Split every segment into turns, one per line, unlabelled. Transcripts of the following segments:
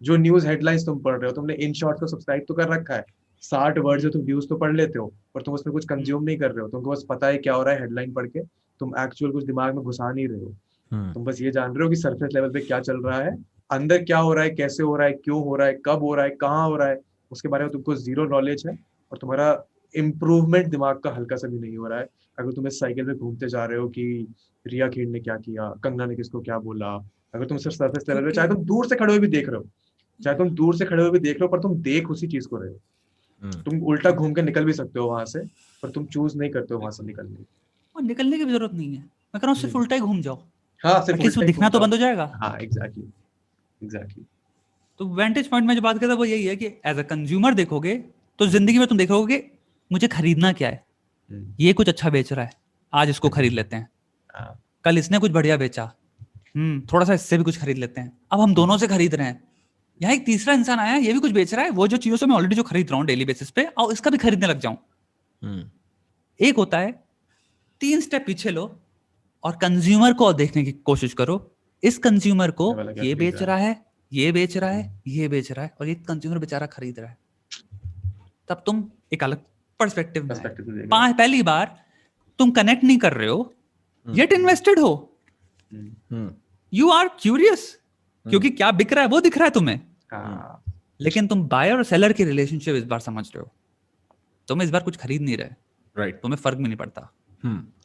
जो news headlines तुम पढ़ रहे हो, तुमने इन शॉर्ट को सब्सक्राइब तो कर रखा है, 60 वर्ड जो तुम व्यूज तो पढ़ लेते हो, पर तुम उसमें कुछ कंज्यूम नहीं कर रहे हो, तुमको बस पता है क्या हो रहा है हेडलाइन पढ़ के, तुम एक्चुअल कुछ दिमाग में घुसा नहीं रहे हो। तुम बस ये जान रहे हो कि सरफेस लेवल पे क्या चल रहा है, अंदर क्या हो रहा है, कैसे हो रहा है, क्यों हो रहा है, कब हो रहा है, कहाँ हो रहा है, उसके बारे में तुमको जीरो नॉलेज है। और तुम्हारा इम्प्रूवमेंट दिमाग का हल्का सा भी नहीं हो रहा है। अगर तुम इस साइकिल में घूमते जा रहे हो कि रिया खेर ने क्या किया, कंगना ने किसको क्या बोला, अगर तुम सिर्फ सरफेस लेवल पे,
क्योंकि
चाहे तुम दूर से खड़े हुए भी देख रहे हो, चाहे तुम दूर से खड़े हुए भी देख रहे हो, पर तुम देख उसी चीज को रहे हो, तुम उल्टा घूम के निकल भी सकते हो वहां से, पर तुम चूज नहीं करते हो वहां से निकलने की।
और निकलने की भी जरूरत नहीं है, मैं कह रहा हूँ सिर्फ उल्टा ही घूम जाओ,
हाँ, सिर्फ
एटलीस्ट वो
उल्टा ही
दिखना
घूम
तो
जाओ।
बंद हो जाएगा।
हाँ, एग्जैक्टली एग्जैक्टली।
तो वेंटेज पॉइंट में जो बात करता है वो यही है कि एज अ कंज्यूमर देखोगे तो जिंदगी में तुम देखोगे कि मुझे खरीदना क्या है, ये कुछ अच्छा बेच रहा है, आज इसको खरीद लेते हैं, कल इसने कुछ बढ़िया बेचा, थोड़ा सा इससे भी कुछ खरीद लेते हैं, अब हम दोनों से खरीद रहे हैं, यहाँ एक तीसरा इंसान आया, ये भी कुछ बेच रहा है, वो जो चीजों से मैं ऑलरेडी जो खरीद रहा हूँ डेली बेसिस पे, और इसका भी खरीदने लग जाऊं। एक होता है 3 स्टेप पीछे लो और कंज्यूमर को देखने की कोशिश करो, इस कंज्यूमर को ये बेच रहा है, ये बेच रहा है, ये बेच रहा है, और ये कंज्यूमर बेचारा खरीद रहा है, तब तुम एक अलग पर्सपेक्टिव में है। पहली बार तुम कनेक्ट नहीं कर रहे हो, येट इन्वेस्टेड हो, यू आर क्यूरियस, क्योंकि क्या बिक रहा है वो दिख रहा है तुम्हें, लेकिन तुम बायर और सेलर की रिलेशनशिप इस बार समझ रहे हो, तुम इस बार कुछ खरीद नहीं रहे,
राइट,
तुम्हें फर्क भी नहीं पड़ता।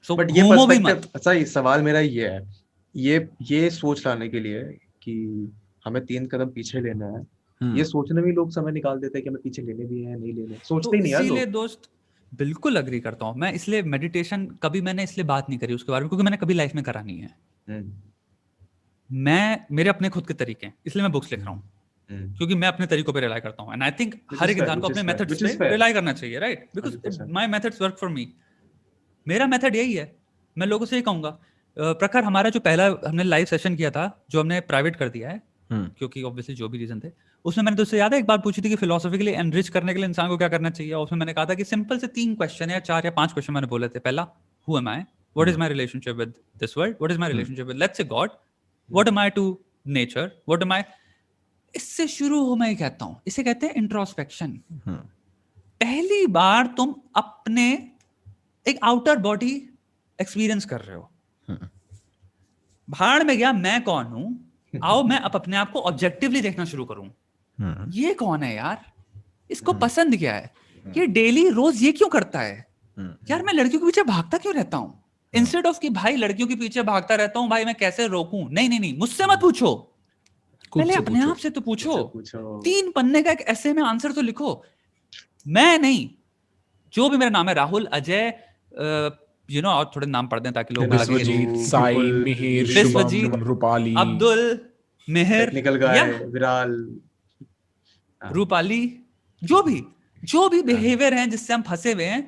सो बट ये पर्सपेक्टिव, अच्छा ये सवाल मेरा ये है, ये सोच लाने के लिए कि हमें 3 कदम पीछे लेना है, ये सोचने में लोग समय निकाल देते हैं कि हमें पीछे लेने भी है नहीं लेने, सोचते ही नहीं यार लोग।
इसीलिए दोस्त बिल्कुल अग्री करता हूं मैं, इसलिए मेडिटेशन कभी मैंने इसलिए बात नहीं करी उसके बारे में, क्योंकि मैंने कभी लाइफ में करा नहीं है। मैं मेरे अपने खुद के तरीके हैं, इसलिए मैं बुक्स लिख रहा हूँ, क्योंकि मैं अपने तरीकों पे रिलाई करता हूँ, एंड आई थिंक हर एक इंसान को अपने मेथड्स पे रिलाई करना चाहिए, right, because my methods work for me. मेरा मेथड यही है, मैं लोगों से ये कहूंगा, प्रखर हमारा जो पहला हमने लाइव सेशन किया था, जो हमने प्राइवेट कर दिया है क्योंकि ऑब्वियसली जो भी रीजन थे, उसमें मैंने तुझसे याद है एक बात पूछी थी कि फिलोसॉफिकली एनरिच करने के लिए इंसान को क्या करना चाहिए, और उसमें मैंने कहा था कि सिंपल से 3 क्वेश्चन या 4 या 5 क्वेश्चन मैंने बोले थे। पहला, who am I, what is my relationship with this world, what is my relationship with let's say God, what am I to nature, what am I. इससे शुरू हो, मैं कहता हूं इसे कहते हैं इंट्रोस्पेक्शन। पहली बार तुम अपने एक आउटर बॉडी एक्सपीरियंस कर रहे हो, भाड़ में गया मैं कौन हूं, आओ मैं अब अपने आप को ऑब्जेक्टिवली देखना शुरू करूं, ये कौन है यार, इसको पसंद क्या है, ये डेली रोज ये क्यों करता है, यार मैं लड़कियों के पीछे भागता क्यों रहता हूं, इंस्टेड ऑफ कि भाई लड़कियों के पीछे भागता रहता हूं, भाई मैं कैसे रोकूं, नहीं नहीं नहीं, मुझसे मत पूछो, पहले अपने आप से तो पूछो। 3 पन्ने का एक ऐसे में आंसर तो लिखो। मैं नहीं, जो भी मेरा नाम है, राहुल, अजय, और थोड़े नाम पढ़ दें ताकि लोग
विश्वजीत, साई, मिहिर, शुभम, रूपाली,
अब्दुल, मिहिर,
टेक्निकल गाय, विराल,
रूपाली, जो भी बिहेवियर है जिससे हम फंसे हुए हैं,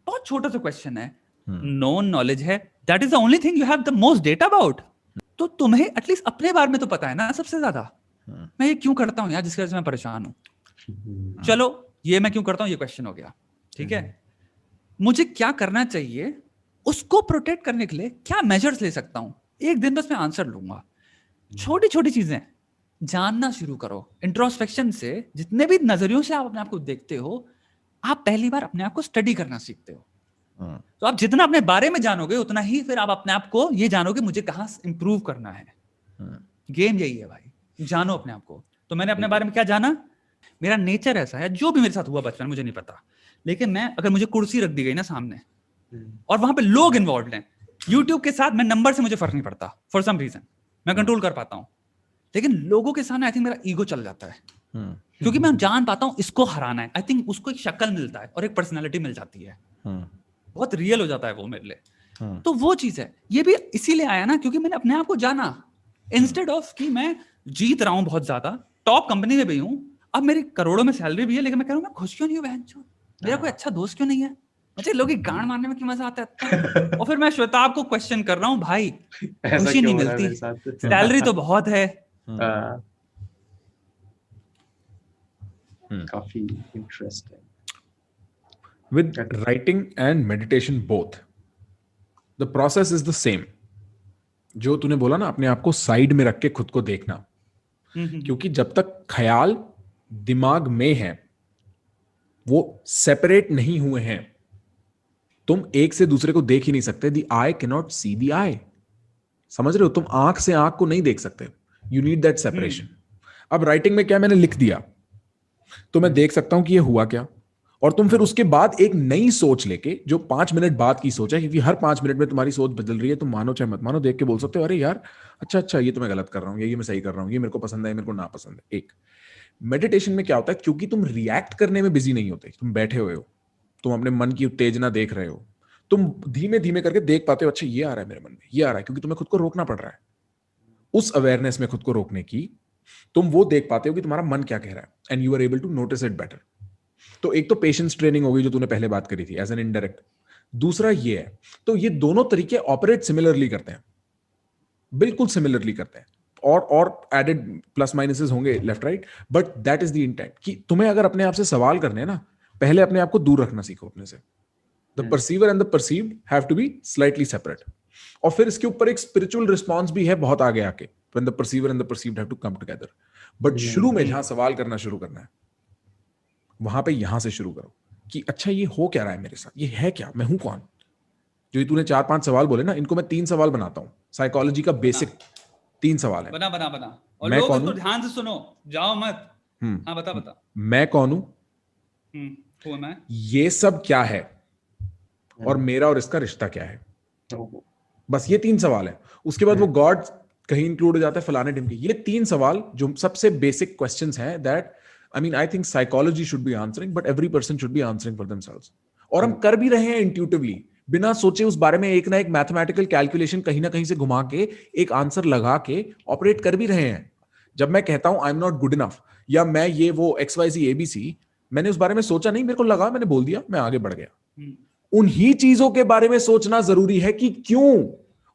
बहुत छोटा सा क्वेश्चन है, नोन नॉलेज है, that is the only thing you have the most data about. तो तुम्हें एटलीस्ट अपने बारे में तो पता है ना सबसे ज्यादा, मैं ये क्यों करता हूँ यार जिसकी वजह से मैं परेशान हूं। चलो ये मैं क्यों करता हूँ, ये क्वेश्चन हो गया, ठीक है। मुझे क्या करना चाहिए, उसको प्रोटेक्ट करने के लिए क्या मेजर्स ले सकता हूं, एक दिन बस मैं आंसर लूंगा। छोटी छोटी चीजें जानना शुरू करो। इंट्रोस्पेक्शन से, जितने भी नजरियों से आप अपने आप को देखते हो, आप पहली बार अपने आप को स्टडी करना सीखते हो। तो आप जितना अपने बारे में जानोगे उतना ही फिर आप अपने आप को ये जानोगे मुझे कहां इंप्रूव करना है। गेम यही है भाई, जानो अपने आप को। तो मैंने अपने बारे में क्या जाना, मेरा नेचर ऐसा है, जो भी मेरे साथ हुआ बचपन मुझे नहीं पता, लेकिन मैं अगर मुझे कुर्सी रख दी गई ना सामने और वहां पे लोग इन्वॉल्व हैं, यूट्यूब के साथ मैं नंबर से मुझे फर्क नहीं पड़ता, फॉर सम रीजन मैं कंट्रोल कर पाता हूं, लेकिन लोगों के सामने आई थिंक मेरा ईगो चल जाता है, क्योंकि मैं जान पाता हूं इसको हराना है। आई थिंक उसको एक शक्ल मिलता है और एक पर्सनैलिटी मिल जाती है, बहुत रियल हो जाता है वो मेरे लिए। तो वो चीज है, ये भी इसीलिए आया ना क्योंकि मैंने अपने आप को जाना, इंस्टेड ऑफ कि मैं जीत रहा हूं बहुत ज्यादा, टॉप कंपनी में भी हूं, अब मेरी करोड़ों में सैलरी भी है, लेकिन मैं कह रहा हूं मैं खुश क्यों नहीं हूं, बहन, मेरा कोई अच्छा दोस्त क्यों नहीं है, मुझे लोग गांड मारने में क्यों मजा आता है। और फिर मैं श्वेताब को क्वेश्चन कर रहा हूँ, भाई खुशी नहीं मिलती, सैलरी तो बहुत है।
काफी interesting.
With writing and meditation both, the process is the same. जो तूने बोला ना अपने आप को साइड में रख के खुद को देखना, क्योंकि जब तक ख्याल दिमाग में है, वो सेपरेट नहीं हुए हैं, तुम एक से दूसरे को देख ही नहीं सकते. The eye can not see the eye. समझ रहे हो? तुम आंख से आंख को नहीं देख सकते. You need that separation. अब राइटिंग में क्या मैंने लिख दिया तो मैं देख सकता हूं कि ये हुआ क्या, और तुम फिर उसके बाद एक नई सोच लेके, जो 5 मिनट बाद की सोच है, क्योंकि हर 5 मिनट में तुम्हारी सोच बदल रही है, तुम मानो चाहे मत मानो, देख के बोल सकते हो अरे यार अच्छा ये तो मैं गलत कर रहा हूं, ये मैं सही कर रहा हूं, ये मेरे को पसंद है, मेरे को ना पसंद है. एक मेडिटेशन में क्या होता है, क्योंकि तुम रिएक्ट करने में बिजी नहीं होते, तुम बैठे हुए हो, तुम अपने मन की उत्तेजना देख रहे हो, तुम धीमे धीमे करके देख पाते हो अच्छा ये आ रहा है मेरे मन में, ये आ रहा है, क्योंकि तुम्हें खुद को रोकना पड़ रहा है. उस अवेयरनेस में खुद को रोकने की तुम वो देख पाते हो कि तुम्हारा मन क्या कह रहा है, and you are able to notice it better. तो एक तो पेशेंस ट्रेनिंग होगी जो तूने पहले बात करी थी एज एन इनडायरेक्ट. दूसरा ये है, तो ये दोनों तरीके ऑपरेट सिमिलरली करते हैं, बिल्कुल सिमिलरली करते हैं, और एडेड प्लस माइनसेस होंगे left right, but that is the intent कि तुम्हें अगर अपने आप से सवाल करने हैं ना, पहले अपने आप को दूर रखना सीखो अपने से. The perceiver and the perceived have to be slightly separate. और फिर इसके ऊपर एक स्पिरिचुअल रिस्पॉन्स भी है बहुत आगे आके, when the perceiver and the perceived have to come together. But शुरू में जहां सवाल करना शुरू करना है, वहां पे यहां से शुरू करो कि अच्छा ये हो क्या रहा है मेरे साथ, ये है क्या, मैं हूं कौन. जो ये तूने 4-5 सवाल बोले ना, इनको मैं 3 सवाल बनाता हूं. साइकोलॉजी का बेसिक 3 सवाल है.
बना और
मैं
लोग
कौन
इसको
हूं?
ध्यान से सुनो, जाओ मत. हाँ बता.
मैं कौन हूं?
हूँ मैं.
ये सब क्या है, और मेरा और इसका रिश्ता क्या है. बस ये 3 सवाल है. उसके बाद वो गॉड कहीं इंक्लूड हो जाता है, फलाने ढिमके. ये 3 सवाल जो सबसे बेसिक क्वेश्चंस हैं, that I think psychology should be answering, but every person should be answering for themselves. और हम कर भी रहे हैं इंट्यूटिवली, बिना सोचे उस बारे में एक ना एक मैथमेटिकल कैलकुलेशन कहीं ना कहीं से घुमा के एक आंसर लगा के ऑपरेट कर भी रहे हैं. जब मैं कहता हूं I am not good enough, या मैं ये वो XYZ ABC, मैंने उस बारे में सोचा नहीं, मेरे को लगा, मैंने बोल दिया, मैं आगे बढ़ गया. उन्हीं चीजों के बारे में सोचना जरूरी है कि क्यों.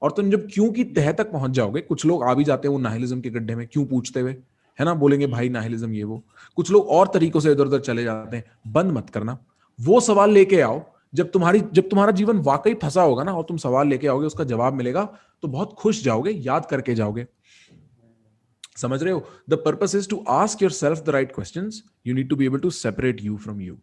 और तुम जब क्यों की तह तक पहुंच जाओगे, कुछ लोग आ भी जाते हैं वो नाहिलिज्म के गड्ढे में क्यों पूछते हुए, है ना, बोलेंगे भाई नाहिलिज्म ये वो. कुछ लोग और तरीकों से इधर उधर चले जाते हैं. बंद मत करना, वो सवाल लेके आओ. जब तुम्हारा जीवन वाकई फंसा होगा ना, और तुम सवाल लेके आओगे, उसका जवाब मिलेगा, तो बहुत खुश जाओगे, याद करके जाओगे. समझ रहे हो? The purpose is to ask yourself the right questions. You need to be able to separate you from you.